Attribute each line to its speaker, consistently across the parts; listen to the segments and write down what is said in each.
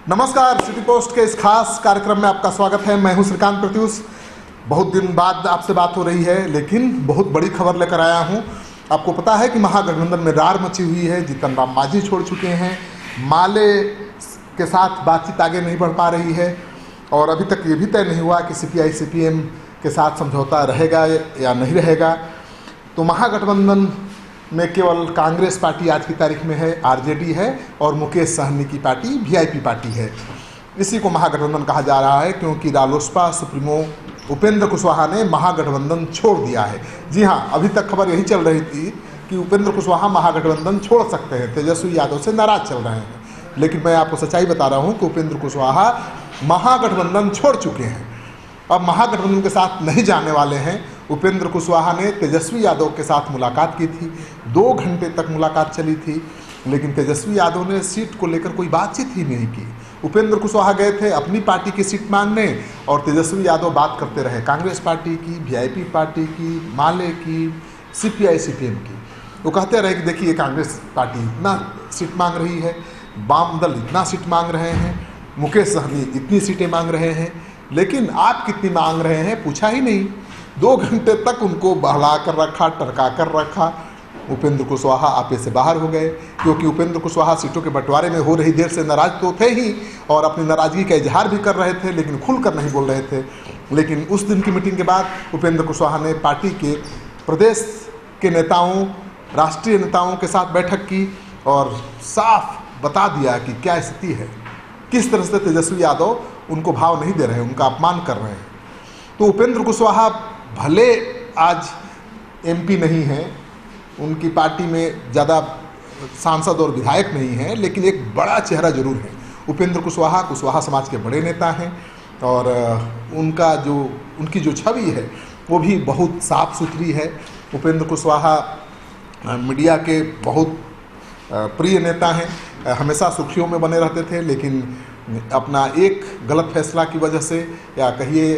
Speaker 1: नमस्कार, city post के इस खास कार्यक्रम में आपका स्वागत है। मैं हूं श्रीकांत प्रत्युष। बहुत दिन बाद आपसे बात हो रही है, लेकिन बहुत बड़ी खबर लेकर आया हूं। आपको पता है कि महागठबंधन में रार मची हुई है। जीतन राम मांझी छोड़ चुके हैं, माले के साथ बातचीत आगे नहीं बढ़ पा रही है और अभी तक ये भी तय नहीं हुआ कि सीपीआई सीपीएम के साथ समझौता रहेगा या नहीं रहेगा। तो महागठबंधन में केवल कांग्रेस पार्टी आज की तारीख में है, आरजेडी है और मुकेश सहनी की पार्टी वीआईपी पार्टी है। इसी को महागठबंधन कहा जा रहा है क्योंकि रालोसपा सुप्रीमो उपेंद्र कुशवाहा ने महागठबंधन छोड़ दिया है। जी हाँ, अभी तक खबर यही चल रही थी कि उपेंद्र कुशवाहा महागठबंधन छोड़ सकते हैं, तेजस्वी यादव से नाराज चल रहे हैं। लेकिन मैं आपको सच्चाई बता रहा हूँ कि उपेंद्र कुशवाहा महागठबंधन छोड़ चुके हैं, अब महागठबंधन के साथ नहीं जाने वाले हैं। उपेंद्र कुशवाहा ने तेजस्वी यादव के साथ मुलाकात की थी, 2 घंटे तक मुलाकात चली थी, लेकिन तेजस्वी यादव ने सीट को लेकर कोई बातचीत ही नहीं की। उपेंद्र कुशवाहा गए थे अपनी पार्टी की सीट मांगने और तेजस्वी यादव बात करते रहे कांग्रेस पार्टी की, वीआईपी पार्टी की, माले की, सीपीआई सीपीएम की। वो कहते रहे कि देखिए कांग्रेस पार्टी इतना सीट मांग रही है, वाम दल इतना सीट मांग रहे हैं, मुकेश सहनी इतनी सीटें मांग रहे हैं, लेकिन आप कितनी मांग रहे हैं पूछा ही नहीं। 2 घंटे तक उनको बहला कर रखा, टरका कर रखा। उपेंद्र कुशवाहा आपे से बाहर हो गए क्योंकि उपेंद्र कुशवाहा सीटों के बंटवारे में हो रही देर से नाराज तो थे ही और अपनी नाराजगी का इजहार भी कर रहे थे, लेकिन खुलकर नहीं बोल रहे थे। लेकिन उस दिन की मीटिंग के बाद उपेंद्र कुशवाहा ने पार्टी के प्रदेश के नेताओं, राष्ट्रीय नेताओं के साथ बैठक की और साफ बता दिया कि क्या स्थिति है, किस तरह से तेजस्वी यादव उनको भाव नहीं दे रहे हैं, उनका अपमान कर रहे हैं। तो उपेंद्र कुशवाहा भले आज एमपी नहीं हैं, उनकी पार्टी में ज़्यादा सांसद और विधायक नहीं हैं, लेकिन एक बड़ा चेहरा जरूर है। उपेंद्र कुशवाहा कुशवाहा समाज के बड़े नेता हैं और उनकी जो छवि है वो भी बहुत साफ सुथरी है। उपेंद्र कुशवाहा मीडिया के बहुत प्रिय नेता हैं, हमेशा सुर्खियों में बने रहते थे, लेकिन अपना एक गलत फैसला की वजह से या कहिए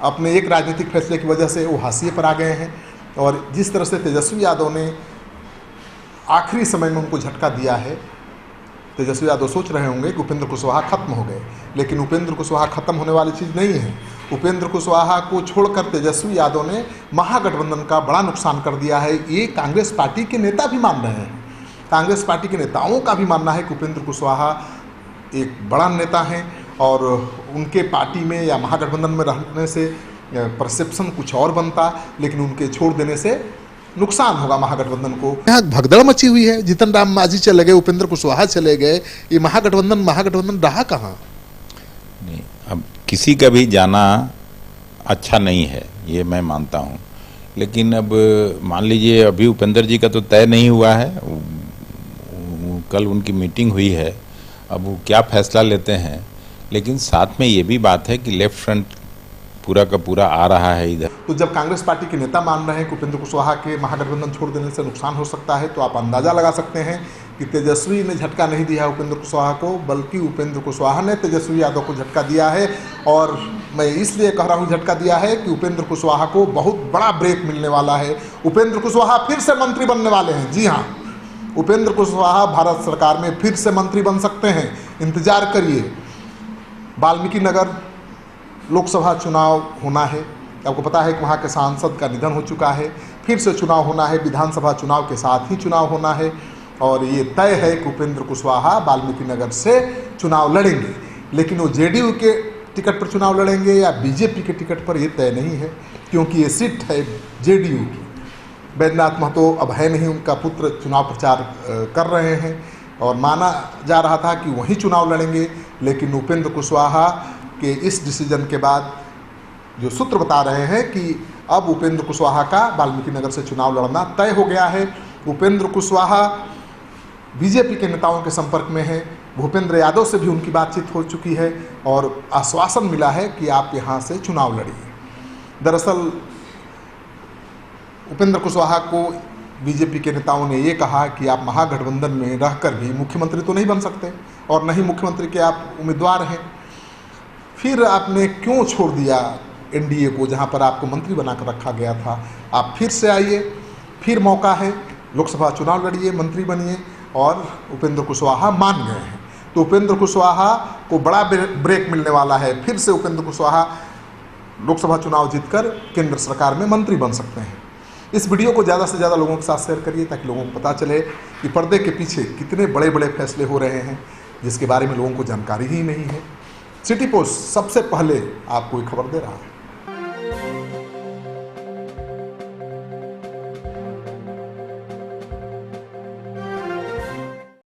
Speaker 1: अपने एक राजनीतिक फैसले की वजह से वो हाशिए पर आ गए हैं। और जिस तरह से तेजस्वी यादव ने आखिरी समय में उनको झटका दिया है, तेजस्वी यादव सोच रहे होंगे कि उपेंद्र कुशवाहा खत्म हो गए, लेकिन उपेंद्र कुशवाहा खत्म होने वाली चीज़ नहीं है। उपेंद्र कुशवाहा को छोड़कर तेजस्वी यादव ने महागठबंधन का बड़ा नुकसान कर दिया है। ये कांग्रेस पार्टी के नेता भी मान रहे हैं, कांग्रेस पार्टी के नेताओं का भी मानना है कि उपेंद्र कुशवाहा एक बड़ा नेता हैं और उनके पार्टी में या महागठबंधन में रहने से परसेप्शन कुछ और बनता, लेकिन उनके छोड़ देने से नुकसान होगा महागठबंधन को। यहाँ भगदड़ मची हुई है, जीतन राम मांझी चले गए, उपेंद्र कुशवाहा चले गए, ये महागठबंधन रहा कहाँ?
Speaker 2: नहीं, अब किसी का भी जाना अच्छा नहीं है, ये मैं मानता हूँ। लेकिन अब मान लीजिए अभी उपेंद्र जी का तो तय नहीं हुआ है, कल उनकी मीटिंग हुई है, अब वो क्या फैसला लेते हैं। लेकिन साथ में ये भी बात है कि लेफ्ट फ्रंट पूरा का पूरा आ रहा है इधर।
Speaker 1: तो जब कांग्रेस पार्टी के नेता मान रहे हैं कि उपेंद्र कुशवाहा के महागठबंधन छोड़ देने से नुकसान हो सकता है, तो आप अंदाजा लगा सकते हैं कि तेजस्वी ने झटका नहीं दिया है उपेंद्र कुशवाहा को, बल्कि उपेंद्र कुशवाहा ने तेजस्वी यादव को झटका दिया है। और मैं इसलिए कह रहा हूँ झटका दिया है कि उपेंद्र कुशवाहा को बहुत बड़ा ब्रेक मिलने वाला है। उपेंद्र कुशवाहा फिर से मंत्री बनने वाले हैं। जी हाँ, उपेंद्र कुशवाहा भारत सरकार में फिर से मंत्री बन सकते हैं, इंतजार करिए। वाल्मीकि नगर लोकसभा चुनाव होना है, आपको पता है कि वहाँ के सांसद का निधन हो चुका है, फिर से चुनाव होना है, विधानसभा चुनाव के साथ ही चुनाव होना है और ये तय है कि उपेंद्र कुशवाहा वाल्मीकि नगर से चुनाव लड़ेंगे। लेकिन वो जेडीयू के टिकट पर चुनाव लड़ेंगे या बीजेपी के टिकट पर, ये तय नहीं है क्योंकि ये सीट है जेडीयू की। बैद्यनाथ महतो अब है नहीं, उनका पुत्र चुनाव प्रचार कर रहे हैं और माना जा रहा था कि वहीं चुनाव लड़ेंगे। लेकिन उपेंद्र कुशवाहा के इस डिसीजन के बाद जो सूत्र बता रहे हैं कि अब उपेंद्र कुशवाहा का वाल्मीकि नगर से चुनाव लड़ना तय हो गया है। उपेंद्र कुशवाहा बीजेपी के नेताओं के संपर्क में है, भूपेंद्र यादव से भी उनकी बातचीत हो चुकी है और आश्वासन मिला है कि आप यहाँ से चुनाव लड़िए। दरअसल उपेंद्र कुशवाहा को बीजेपी के नेताओं ने ये कहा कि आप महागठबंधन में रहकर भी मुख्यमंत्री तो नहीं बन सकते और न ही मुख्यमंत्री के आप उम्मीदवार हैं, फिर आपने क्यों छोड़ दिया एनडीए को जहां पर आपको मंत्री बनाकर रखा गया था? आप फिर से आइए, फिर मौका है, लोकसभा चुनाव लड़िए, मंत्री बनिए। और उपेंद्र कुशवाहा मान गए हैं। तो तो उपेंद्र कुशवाहा को बड़ा ब्रेक मिलने वाला है। फिर से उपेंद्र कुशवाहा लोकसभा चुनाव जीतकर केंद्र सरकार में मंत्री बन सकते हैं। इस वीडियो को ज़्यादा से ज़्यादा लोगों के साथ शेयर करिए ताकि लोगों को पता चले कि पर्दे के पीछे कितने बड़े बड़े फैसले हो रहे हैं जिसके बारे में लोगों को जानकारी ही नहीं है। सिटी पोस्ट सबसे पहले आपको ये खबर दे रहा है।